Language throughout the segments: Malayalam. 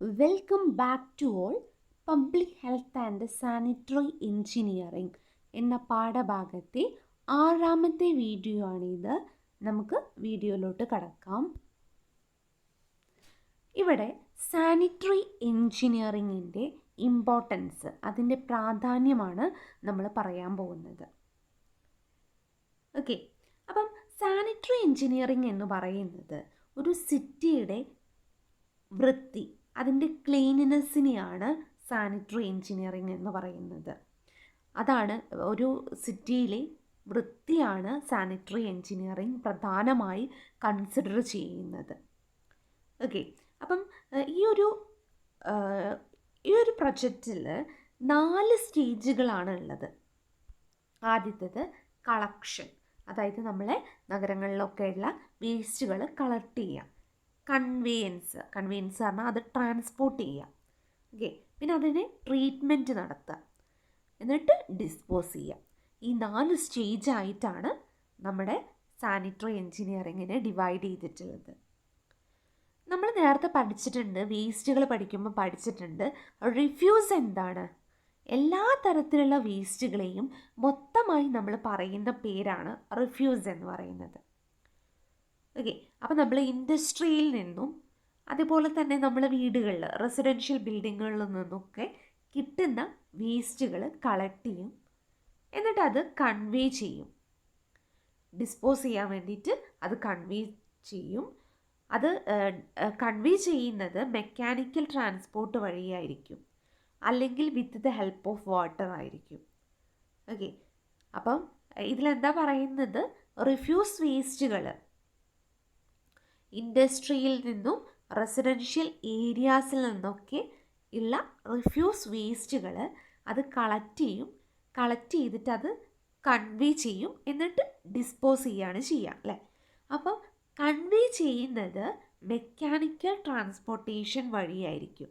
Welcome back to all. Public health and sanitary engineering എന്ന പാഠഭാഗത്തെ 6ാമത്തെ വീഡിയോ ആണിത്. നമുക്ക് വീഡിയോയിലോട്ട് കടക്കാം. ഇവിടെ സാനിറ്ററി എഞ്ചിനീയറിങ്ങിൻ്റെ ഇമ്പോർട്ടൻസ്, അതിൻ്റെ പ്രാധാന്യമാണ് നമ്മൾ പറയാൻ പോകുന്നത്. ഓക്കെ, അപ്പം സാനിറ്ററി എഞ്ചിനീയറിംഗ് എന്ന് പറയുന്നത് ഒരു സിറ്റിയുടെ വൃത്തി, അതിൻ്റെ ക്ലീനിനെസ്സിനെയാണ് സാനിറ്ററി എഞ്ചിനീയറിംഗ് എന്ന് പറയുന്നത്. അതാണ് ഒരു സിറ്റിയിലെ വൃത്തിയാണ് സാനിറ്ററി എഞ്ചിനീയറിംഗ് പ്രധാനമായി കൺസിഡർ ചെയ്യുന്നത്. ഓക്കെ, അപ്പം ഈ ഒരു പ്രൊജക്റ്റിൽ 4 സ്റ്റേജുകളാണ് ഉള്ളത്. ആദ്യത്തേത് കളക്ഷൻ, അതായത് നമ്മളെ നഗരങ്ങളിലൊക്കെയുള്ള വേസ്റ്റുകൾ കളക്ട് ചെയ്യാം. കൺവേയൻസ് പറഞ്ഞാൽ അത് ട്രാൻസ്പോർട്ട് ചെയ്യുക. ഓക്കെ, പിന്നെ അതിനെ ട്രീറ്റ്മെൻറ്റ് നടത്തുക, എന്നിട്ട് ഡിസ്പോസ് ചെയ്യുക. ഈ 4 സ്റ്റേജായിട്ടാണ് നമ്മുടെ സാനിറ്ററി എഞ്ചിനീയറിങ്ങിനെ ഡിവൈഡ് ചെയ്തിട്ടുള്ളത്. നമ്മൾ നേരത്തെ പഠിച്ചിട്ടുണ്ട്, വേസ്റ്റുകൾ പഠിക്കുമ്പോൾ പഠിച്ചിട്ടുണ്ട്. റിഫ്യൂസ് എന്താണ്? എല്ലാ തരത്തിലുള്ള വേസ്റ്റുകളെയും മൊത്തമായി നമ്മൾ പറയുന്ന പേരാണ് റിഫ്യൂസ് എന്ന് പറയുന്നത്. ഓക്കെ, അപ്പോൾ നമ്മൾ ഇൻഡസ്ട്രിയിൽ നിന്നും അതുപോലെ തന്നെ നമ്മൾ വീടുകളിൽ റെസിഡൻഷ്യൽ ബിൽഡിങ്ങുകളിൽ നിന്നൊക്കെ കിട്ടുന്ന വേസ്റ്റുകൾ കളക്ട് ചെയ്യും, എന്നിട്ട് അത് കൺവേ ചെയ്യും. ഡിസ്പോസ് ചെയ്യാൻ വേണ്ടിയിട്ട് അത് കൺവേ ചെയ്യും. അത് കൺവേ ചെയ്യുന്നത് മെക്കാനിക്കൽ ട്രാൻസ്പോർട്ട് വഴിയായിരിക്കും, അല്ലെങ്കിൽ with the help of water ആയിരിക്കും. ഓക്കെ, അപ്പം ഇതിലെന്താ പറയുന്നത്? റിഫ്യൂസ് വേസ്റ്റുകൾ ഇൻഡസ്ട്രിയിൽ നിന്നും റെസിഡൻഷ്യൽ ഏരിയാസിൽ നിന്നൊക്കെ ഉള്ള റിഫ്യൂസ് വേസ്റ്റുകൾ അത് കളക്ട് ചെയ്തിട്ട് അത് കൺവേ ചെയ്യും, എന്നിട്ട് ഡിസ്പോസ് ചെയ്യുകയാണ് ചെയ്യുക, അല്ലേ? അപ്പം കൺവേ ചെയ്യുന്നത് മെക്കാനിക്കൽ ട്രാൻസ്പോർട്ടേഷൻ വഴിയായിരിക്കും.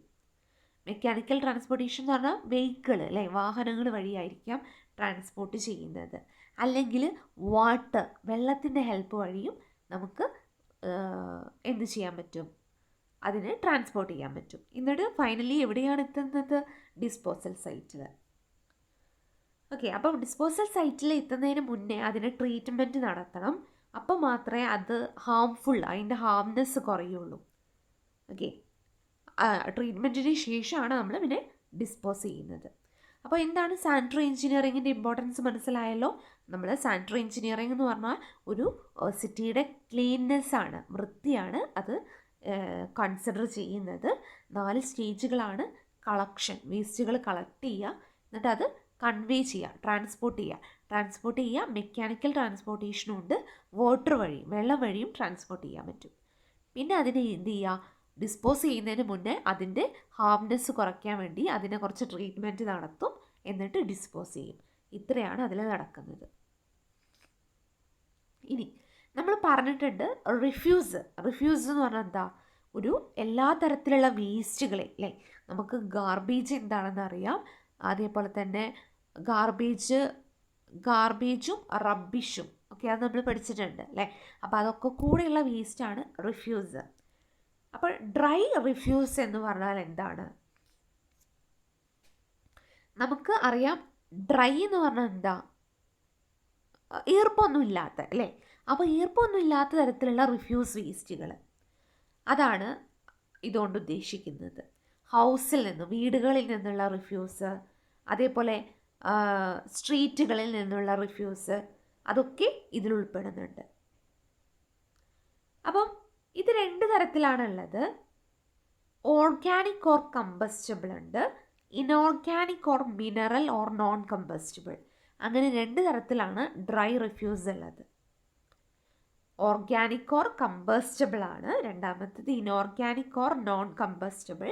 മെക്കാനിക്കൽ ട്രാൻസ്പോർട്ടേഷൻ എന്ന് പറഞ്ഞാൽ വെഹിക്കിൾ, അല്ലേ, വാഹനങ്ങൾ വഴിയായിരിക്കാം ട്രാൻസ്പോർട്ട് ചെയ്യുന്നത്. അല്ലെങ്കിൽ വാട്ടർ, വെള്ളത്തിൻ്റെ ഹെൽപ്പ് വഴിയും നമുക്ക് എന്ത് ചെയ്യാൻ പറ്റും? അതിന് ട്രാൻസ്പോർട്ട് ചെയ്യാൻ പറ്റും. എന്നിട്ട് ഫൈനലി എവിടെയാണ് എത്തുന്നത്? ഡിസ്പോസൽ സൈറ്റിൽ. ഓക്കെ, അപ്പം ഡിസ്പോസൽ സൈറ്റിൽ എത്തുന്നതിന് മുന്നേ അതിന് ട്രീറ്റ്മെൻറ്റ് നടത്തണം. അപ്പോൾ മാത്രമേ അത് അതിൻ്റെ ഹാംനെസ് കുറയുള്ളൂ. ഓക്കെ, ട്രീറ്റ്മെൻറ്റിന് ശേഷമാണ് നമ്മൾ പിന്നെ ഡിസ്പോസ് ചെയ്യുന്നത്. അപ്പോൾ എന്താണ് സാനിറ്ററി എഞ്ചിനീയറിങ്ങിൻ്റെ ഇമ്പോർട്ടൻസ് മനസ്സിലായല്ലോ. നമ്മൾ സാനിറ്ററി എഞ്ചിനീയറിംഗ് എന്ന് പറഞ്ഞാൽ ഒരു സിറ്റിയുടെ ക്ലീൻനെസ് ആണ്, വൃത്തിയാണ് അത് കൺസിഡർ ചെയ്യുന്നത്. 4 സ്റ്റേജുകളാണ്. കളക്ഷൻ, വേസ്റ്റുകൾ കളക്ട് ചെയ്യുക, എന്നിട്ട് അത് കൺവേ ചെയ്യുക, ട്രാൻസ്പോർട്ട് ചെയ്യുക. മെക്കാനിക്കൽ ട്രാൻസ്പോർട്ടേഷനും ഉണ്ട്, വാട്ടർ വഴിയും വെള്ളം വഴിയും ട്രാൻസ്പോർട്ട് ചെയ്യാൻ പറ്റും. പിന്നെ അതിനെ എന്ത് ചെയ്യുക? ഡിസ്പോസ് ചെയ്യുന്നതിന് മുന്നേ അതിൻ്റെ ഹാംനെസ് കുറയ്ക്കാൻ വേണ്ടി അതിനെ കുറച്ച് ട്രീറ്റ്മെൻറ്റ് നടത്തും, എന്നിട്ട് ഡിസ്പോസ് ചെയ്യും. ഇത്രയാണ് അതിൽ നടക്കുന്നത്. ഇനി നമ്മൾ പറഞ്ഞിട്ടുണ്ട് റിഫ്യൂസ് എന്ന് പറഞ്ഞാൽ എന്താ? ഒരു എല്ലാ തരത്തിലുള്ള വേസ്റ്റുകളെ, അല്ലേ, നമുക്ക് ഗാർബേജ് എന്താണെന്ന് അറിയാം. അതേപോലെ തന്നെ ഗാർബേജും റബ്ബിഷും ഒക്കെ അത് നമ്മൾ പഠിച്ചിട്ടുണ്ട്, അല്ലേ? അപ്പോൾ അതൊക്കെ കൂടെയുള്ള വേസ്റ്റാണ് റിഫ്യൂസ്. അപ്പോൾ ഡ്രൈ റിഫ്യൂസ് എന്ന് പറഞ്ഞാൽ എന്താണ്? നമുക്ക് അറിയാം, ഡ്രൈ എന്ന് പറഞ്ഞാൽ എന്താ? ഈർപ്പൊന്നും ഇല്ലാത്ത, അല്ലേ? അപ്പോൾ ഈർപ്പൊന്നും ഇല്ലാത്ത തരത്തിലുള്ള റിഫ്യൂസ് വേസ്റ്റുകൾ, അതാണ് ഇതുകൊണ്ട് ഉദ്ദേശിക്കുന്നത്. ഹൗസിൽ നിന്നും, വീടുകളിൽ നിന്നുള്ള റിഫ്യൂസ്, അതേപോലെ സ്ട്രീറ്റുകളിൽ നിന്നുള്ള റിഫ്യൂസ്, അതൊക്കെ ഇതിൽ ഉൾപ്പെടുന്നുണ്ട്. അപ്പം ഇത് 2 തരത്തിലാണുള്ളത്. ഓർഗാനിക് ഓർ കമ്പസ്റ്റബിൾ ഉണ്ട്, inorganic or mineral or non combustible. അങ്ങനെ 2 തരത്തിലാണ് ഡ്രൈ റിഫ്യൂസ് ഉള്ളത്. ഓർഗാനിക് ഓർ കമ്പസ്റ്റബിൾ ആണ് രണ്ടാമത്തേത്. ഇനോർഗാനിക് ഓർ നോൺ കമ്പസ്റ്റബിൾ,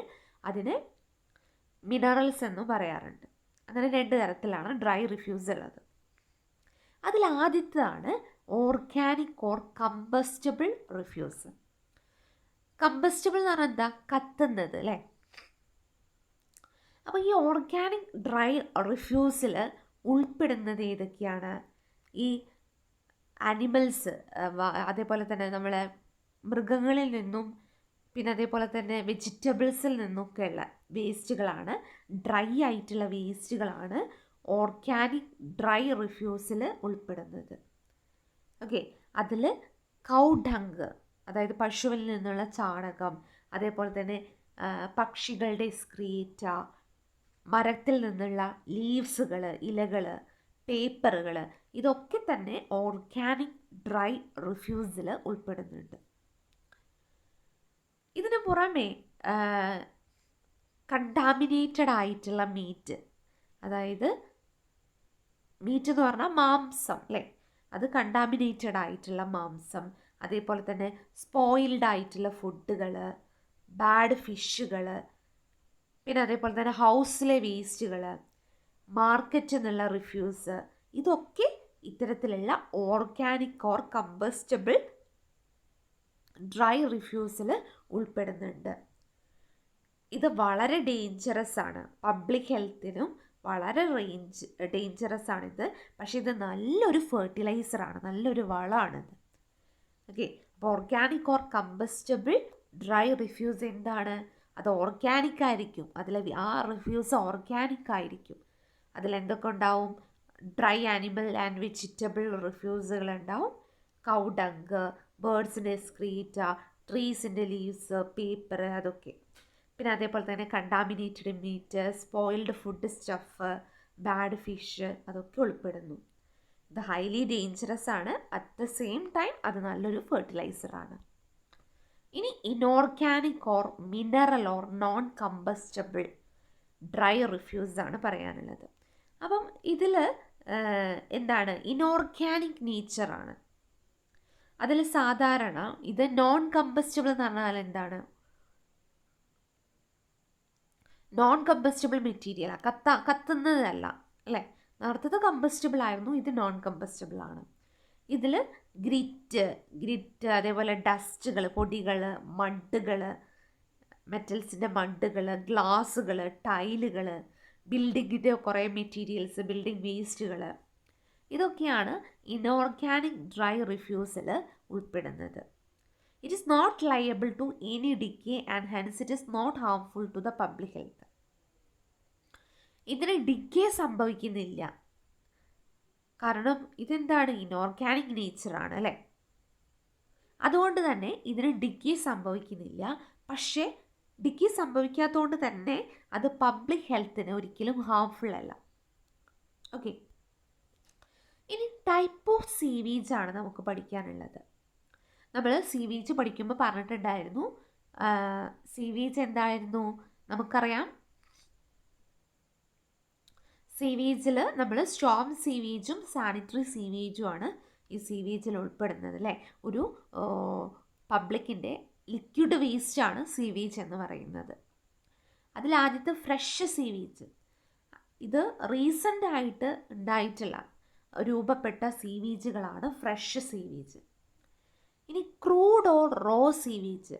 അതിന് മിനറൽസ് എന്നും പറയാറുണ്ട്. അങ്ങനെ 2 തരത്തിലാണ് ഡ്രൈ റിഫ്യൂസ് ഉള്ളത്. അതിൽ ആദ്യത്തേതാണ് organic or combustible refuse. Combustible എന്ന് പറഞ്ഞാൽ എന്താ? കത്തുന്നത്, അല്ലേ? അപ്പോൾ ഈ ഓർഗാനിക് ഡ്രൈ റിഫ്യൂസിൽ ഉൾപ്പെടുന്നത് ഏതൊക്കെയാണ്? ഈ ആനിമൽസ്, അതേപോലെ തന്നെ നമ്മളെ മൃഗങ്ങളിൽ നിന്നും പിന്നെ അതേപോലെ തന്നെ വെജിറ്റബിൾസിൽ നിന്നൊക്കെയുള്ള വേസ്റ്റുകളാണ്, ഡ്രൈ ആയിട്ടുള്ള വേസ്റ്റുകളാണ് ഓർഗാനിക് ഡ്രൈ റിഫ്യൂസിൽ ഉൾപ്പെടുന്നത്. ഓക്കെ, അതിൽ കൗ ഡങ്ക്, അതായത് പശുവിൽ നിന്നുള്ള ചാണകം, അതേപോലെ തന്നെ പക്ഷികളുടെ എക്സ്ക്രീറ്റ, മരത്തിൽ നിന്നുള്ള ലീവ്സുകൾ, ഇലകൾ, പേപ്പറുകൾ, ഇതൊക്കെ തന്നെ ഓർഗാനിക് ഡ്രൈ റിഫ്യൂസിൽ ഉൾപ്പെടുന്നുണ്ട്. ഇതിന് പുറമെ കണ്ടാമിനേറ്റഡ് ആയിട്ടുള്ള മീറ്റ്, അതായത് മീറ്റ് എന്ന് പറഞ്ഞാൽ മാംസം അല്ലേ, അത് കണ്ടാമിനേറ്റഡ് ആയിട്ടുള്ള മാംസം, അതേപോലെ തന്നെ സ്പോയിൽഡ് ആയിട്ടുള്ള ഫുഡുകൾ, ബാഡ് ഫിഷുകൾ, പിന്നെ അതേപോലെ തന്നെ ഹൗസിലെ വേസ്റ്റുകൾ, മാർക്കറ്റിൽ നിന്നുള്ള റിഫ്യൂസ്, ഇതൊക്കെ ഇത്തരത്തിലുള്ള ഓർഗാനിക് ഓർ കമ്പസ്റ്റബിൾ ഡ്രൈ റിഫ്യൂസിൽ ഉൾപ്പെടുന്നുണ്ട്. ഇത് വളരെ ഡേഞ്ചറസ് ആണ്, പബ്ലിക് ഹെൽത്തിനും വളരെ ഡേഞ്ചറസ് ആണിത്. പക്ഷേ ഇത് നല്ലൊരു ഫെർട്ടിലൈസറാണ്, നല്ലൊരു വളമാണിത്. ഓക്കെ, അപ്പോൾ organic or combustible dry refuse എന്താണ്? അത് ഓർഗാനിക് ആയിരിക്കും, ആ റിഫ്യൂസ് ഓർഗാനിക് ആയിരിക്കും. അതിലെന്തൊക്കെ ഉണ്ടാവും? ഡ്രൈ ആനിമൽ ആൻഡ് വെജിറ്റബിൾ റിഫ്യൂസുകൾ ഉണ്ടാവും, കൗ ഡങ്ക്, ബേർഡ്സിൻ്റെ എക്സ്ക്രീറ്റ, ട്രീസിൻ്റെ ലീവ്സ്, പേപ്പർ, അതൊക്കെ. പിന്നെ അതേപോലെ തന്നെ contaminated meat, spoiled food stuff, bad fish, അതൊക്കെ ഉൾപ്പെടുന്നു. ഇത് ഹൈലി ഡേഞ്ചറസ് ആണ്, അറ്റ് ദ സെയിം ടൈം അത് നല്ലൊരു ഫെർട്ടിലൈസറാണ്. ഇനി inorganic or mineral or non combustible dry refuse ആണ് പറയാനുള്ളത്. അപ്പം ഇതിൽ എന്താണ്? ഇനോർഗാനിക് നേച്ചറാണ്. അതിൽ സാധാരണ ഇത് നോൺ കമ്പസ്റ്റബിൾ എന്ന് പറഞ്ഞാൽ എന്താണ്? നോൺ കമ്പസ്റ്റബിൾ മെറ്റീരിയൽ, കത്തുന്നതല്ല അല്ലേ. നേരത്തത് കമ്പസ്റ്റബിൾ ആയിരുന്നു, ഇത് നോൺ കമ്പസ്റ്റബിൾ ആണ്. ഇതിൽ ഗ്രിറ്റ്, അതേപോലെ ഡസ്റ്റുകൾ, പൊടികൾ, മഡുകൾ, മെറ്റൽസിൻ്റെ മഡുകൾ, ഗ്ലാസുകൾ, ടൈലുകൾ, ബിൽഡിങ്ങിൻ്റെ കുറേ മെറ്റീരിയൽസ്, ബിൽഡിംഗ് വേസ്റ്റുകൾ, ഇതൊക്കെയാണ് ഇനോർഗാനിക് ഡ്രൈ റിഫ്യൂസിൽ ഉൾപ്പെടുന്നത്. It is not liable to any decay and hence it is not harmful to the public health. ഇതിന് ഡിക്കേ സംഭവിക്കുന്നില്ല, കാരണം ഇതെന്താണ്? ഇനോർഗാനിക് നേച്ചറാണ് അല്ലേ. അതുകൊണ്ട് തന്നെ ഇതിന് ഡിക്കേ സംഭവിക്കുന്നില്ല. പക്ഷേ ഡിക്കേ സംഭവിക്കാത്തതുകൊണ്ട് തന്നെ അത് പബ്ലിക് ഹെൽത്തിന് ഒരിക്കലും ഹാർംഫുൾ അല്ല. ഓക്കെ, ഇനി ടൈപ്പ് ഓഫ് സീവീജ് ആണ് നമുക്ക് പഠിക്കാനുള്ളത്. നമ്മൾ സീവീജ് പഠിക്കുമ്പോൾ പറഞ്ഞിട്ടുണ്ടായിരുന്നു, സീവീജ് എന്തായിരുന്നു? നമുക്കറിയാം, സീവീജിൽ നമ്മൾ സ്റ്റോം സീവീജും സാനിറ്ററി സീവീജുമാണ് ഈ സീവീജിൽ ഉൾപ്പെടുന്നത് അല്ലേ. ഒരു പബ്ലിക്കിൻ്റെ ലിക്വിഡ് വേസ്റ്റാണ് സീവീജ് എന്ന് പറയുന്നത്. അതിലാദ്യത്തെ ഫ്രഷ് സീവീജ്, ഇത് റീസെൻ്റ് ആയിട്ട് ഉണ്ടായിട്ടുള്ള രൂപപ്പെട്ട സീവീജുകളാണ് ഫ്രഷ് സീവീജ്. ഇനി crude or raw sewage,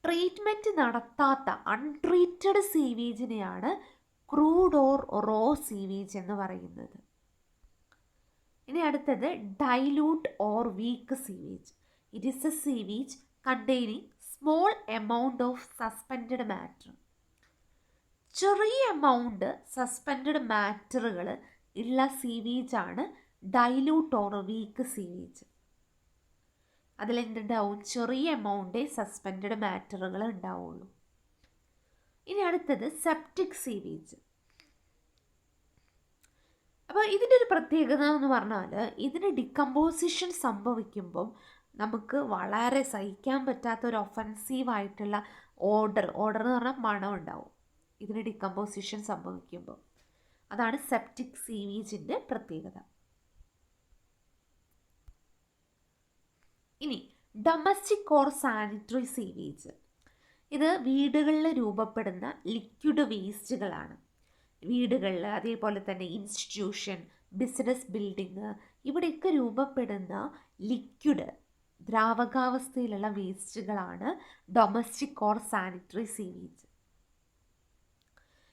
treatment നടത്താത്ത അൺട്രീറ്റഡ് സീവീജിനെയാണ് ക്രൂഡ് ഓർ റോ സീവീജ് എന്ന് പറയുന്നത്. ഇനി അടുത്തത് dilute or weak sewage. It is a sewage containing small amount of suspended matter. ചെറിയ എമൗണ്ട് സസ്പെൻഡഡ് മാറ്ററുകൾ ഉള്ള സീവീജാണ് ഡൈലൂട്ട് ഓർ വീക്ക് സീവീജ്. അതിലെന്തുണ്ടാവും? ചെറിയ എമൗണ്ടേ സസ്പെൻഡഡ് മാറ്ററുകൾ ഉണ്ടാവുള്ളൂ. ഇനി അടുത്തത് സെപ്റ്റിക് സീവീജ്. അപ്പോൾ ഇതിൻ്റെ ഒരു പ്രത്യേകത എന്ന് പറഞ്ഞാൽ, ഇതിന് ഡിക്കമ്പോസിഷൻ സംഭവിക്കുമ്പം നമുക്ക് വളരെ സഹിക്കാൻ പറ്റാത്ത ഒരു ഒഫൻസീവായിട്ടുള്ള ഓർഡർ എന്ന് പറഞ്ഞാൽ മണം ഉണ്ടാവും ഇതിന് ഡിക്കമ്പോസിഷൻ സംഭവിക്കുമ്പോൾ. അതാണ് സെപ്റ്റിക് സീവീജിൻ്റെ പ്രത്യേകത. ഇനി ഡൊമസ്റ്റിക് ഓർ സാനിറ്ററി സീവീജ്. ഇത് വീടുകളിൽ രൂപപ്പെടുന്ന ലിക്വിഡ് വേസ്റ്റുകളാണ്. വീടുകളിൽ, അതേപോലെ തന്നെ ഇൻസ്റ്റിറ്റ്യൂഷൻ, ബിസിനസ് ബിൽഡിങ്, ഇവിടെയൊക്കെ രൂപപ്പെടുന്ന ലിക്വിഡ്, ദ്രാവകാവസ്ഥയിലുള്ള വേസ്റ്റുകളാണ് ഡൊമസ്റ്റിക് ഓർ സാനിറ്ററി സീവീജ്.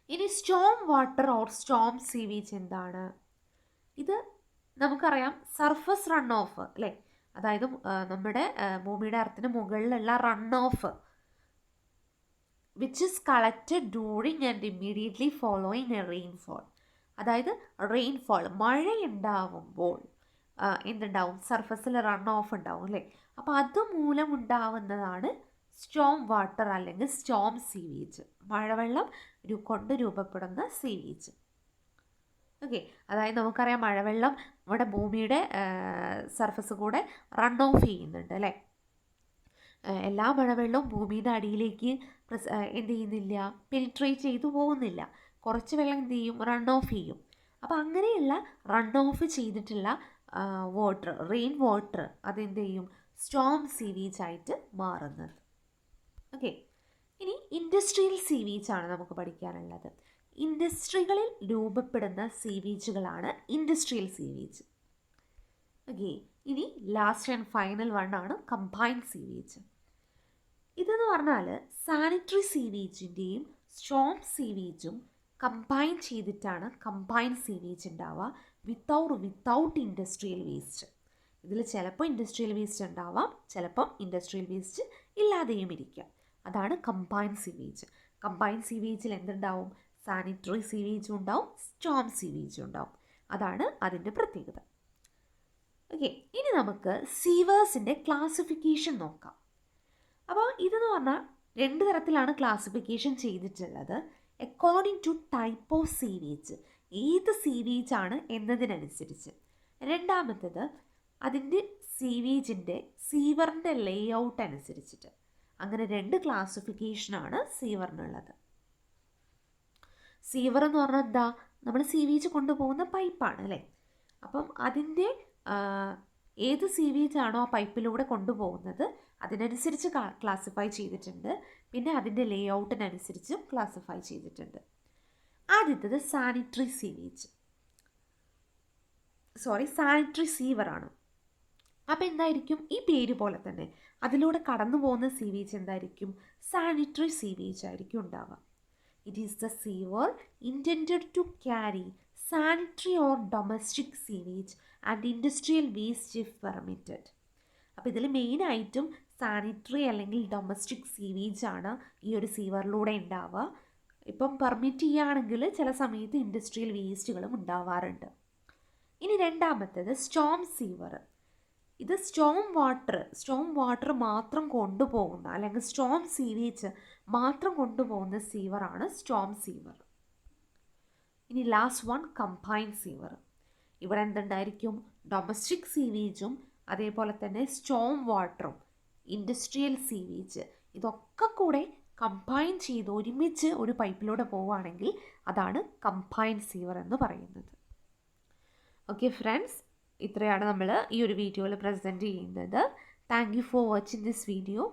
ഇനി സ്റ്റോം വാട്ടർ ഓർ സ്റ്റോം സീവീജ് എന്താണ്? ഇത് നമുക്കറിയാം, സർഫസ് റൺ ഓഫ് അല്ലേ, അതായത് നമ്മുടെ ഭൂമിയുടെ എർത്തിന് മുകളിലുള്ള run off which is collected during and immediately following A rainfall. അതായത് റെയിൻഫോൾ, മഴയുണ്ടാവുമ്പോൾ എന്തുണ്ടാവും, സർഫസിൽ റൺ ഓഫ് ഉണ്ടാവും അല്ലേ. അപ്പോൾ അതുമൂലം ഉണ്ടാവുന്നതാണ് സ്റ്റോം വാട്ടർ അല്ലെങ്കിൽ സ്റ്റോം സീവേജ്, മഴവെള്ളം കൊണ്ട് രൂപപ്പെടുന്ന സീവേജ്. ഓക്കെ, അതായത് നമുക്കറിയാം മഴവെള്ളം നമ്മുടെ ഭൂമിയുടെ സർഫസ് കൂടെ റൺ ഓഫ് ചെയ്യുന്നുണ്ട് അല്ലേ. എല്ലാ മഴവെള്ളവും ഭൂമിയുടെ അടിയിലേക്ക് എന്ത് ചെയ്യുന്നില്ല, പെനിട്രേറ്റ് ചെയ്തു പോകുന്നില്ല. കുറച്ച് വെള്ളം എന്ത് ചെയ്യും, റൺ ഓഫ് ചെയ്യും. അപ്പോൾ അങ്ങനെയുള്ള റൺ ഓഫ് ചെയ്തിട്ടുള്ള വാട്ടർ, റെയിൻ വാട്ടർ, അതെന്ത് ചെയ്യും, സ്റ്റോം സീവേജ് ആയിട്ട് മാറുന്നത്. ഓക്കെ, ഇനി ഇൻഡസ്ട്രിയൽ സീവേജ് ആണ് നമുക്ക് പഠിക്കാനുള്ളത്. ഇൻഡസ്ട്രികളിൽ രൂപപ്പെടുന്ന സീവേജുകളാണ് ഇൻഡസ്ട്രിയൽ സീവേജ്. ഓക്കെ, ഇനി ലാസ്റ്റ് ആൻഡ് ഫൈനൽ വൺ ആണ് കമ്പൈൻഡ് സീവേജ്. ഇതെന്ന് പറഞ്ഞാൽ സാനിറ്ററി സീവേജിൻ്റെയും സ്റ്റോം സീവേജും കമ്പൈൻ ചെയ്തിട്ടാണ് കമ്പൈൻഡ് സീവേജ് ഉണ്ടാവുക, വിത്തൗട്ട് ഇൻഡസ്ട്രിയൽ വേസ്റ്റ്. ഇതിൽ ചിലപ്പോൾ ഇൻഡസ്ട്രിയൽ വേസ്റ്റ് ഉണ്ടാവാം, ചിലപ്പം ഇൻഡസ്ട്രിയൽ വേസ്റ്റ് ഇല്ലാതെയും ഇരിക്കാം. അതാണ് കമ്പൈൻഡ് സീവേജ്. കമ്പൈൻഡ് സീവേജിൽ എന്തുണ്ടാവും, സാനിറ്ററി സീവേജും ഉണ്ടാവും, സ്റ്റോം സീവേജും ഉണ്ടാവും. അതാണ് അതിൻ്റെ പ്രത്യേകത. ഓക്കെ, ഇനി നമുക്ക് സീവേഴ്സിൻ്റെ ക്ലാസിഫിക്കേഷൻ നോക്കാം. അപ്പോൾ ഇതെന്ന് പറഞ്ഞാൽ 2 തരത്തിലാണ് ക്ലാസിഫിക്കേഷൻ ചെയ്തിട്ടുള്ളത്. According to type of sewage, ഏത് സീവേജ് ആണ് എന്നതിനനുസരിച്ച്. രണ്ടാമത്തേത് അതിൻ്റെ സീവേജിൻ്റെ സീവറിൻ്റെ ലേ ഔട്ട് അനുസരിച്ചിട്ട്. അങ്ങനെ 2 ക്ലാസിഫിക്കേഷനാണ് സീവറിനുള്ളത്. സീവർ എന്ന് പറഞ്ഞാൽ എന്താ, നമ്മൾ സീവേജ് കൊണ്ടുപോകുന്ന പൈപ്പാണ് അല്ലേ. അപ്പം അതിൻ്റെ ഏത് സീവേജ് ആണോ ആ പൈപ്പിലൂടെ കൊണ്ടുപോകുന്നത് അതിനനുസരിച്ച് ക്ലാസിഫൈ ചെയ്തിട്ടുണ്ട്. പിന്നെ അതിൻ്റെ ലേ ഔട്ടിനനുസരിച്ചും ക്ലാസിഫൈ ചെയ്തിട്ടുണ്ട്. ആദ്യത്തേത് സാനിറ്ററി സീവറാണ്. അപ്പോൾ എന്തായിരിക്കും, ഈ പേര് പോലെ തന്നെ അതിലൂടെ കടന്നു പോകുന്ന സീവേജ് എന്തായിരിക്കും, സാനിറ്ററി സീവേജ് ആയിരിക്കും ഉണ്ടാവുക. It is the sewer intended to carry sanitary or domestic sewage and industrial waste if permitted. അപ്പോൾ ഇതിൽ മെയിനായിട്ടും സാനിറ്ററി അല്ലെങ്കിൽ ഡൊമസ്റ്റിക് സീവേജ് ആണ് ഈ ഒരു സീവറിലൂടെ ഉണ്ടാവുക. ഇപ്പം പെർമിറ്റ് ചെയ്യുകയാണെങ്കിൽ ചില സമയത്ത് ഇൻഡസ്ട്രിയൽ വേസ്റ്റുകളും ഉണ്ടാവാറുണ്ട്. ഇനി രണ്ടാമത്തേത് സ്റ്റോം സീവർ. ഇത് സ്റ്റോം വാട്ടർ മാത്രം കൊണ്ടുപോകുന്ന അല്ലെങ്കിൽ സ്റ്റോം സീവേജ് മാത്രം കൊണ്ടുപോകുന്ന സീവറാണ് സ്റ്റോം സീവർ. ഇനി ലാസ്റ്റ് വൺ കമ്പൈൻഡ് സീവർ. ഇവിടെ എന്തുണ്ടായിരിക്കും, ഡൊമസ്റ്റിക് സീവേജും അതേപോലെ തന്നെ സ്റ്റോം വാട്ടറും ഇൻഡസ്ട്രിയൽ സീവേജ് ഇതൊക്കെ കൂടെ കമ്പൈൻ ചെയ്ത് ഒരുമിച്ച് ഒരു പൈപ്പിലൂടെ പോവുകയാണെങ്കിൽ അതാണ് കമ്പൈൻഡ് സീവർ എന്ന് പറയുന്നത്. ഓക്കെ ഫ്രണ്ട്സ്, ഇത്രയാണ് നമ്മൾ ഈ ഒരു വീഡിയോയിൽ പ്രസൻറ്റ് ചെയ്യുന്നത്. Thank you for watching this video.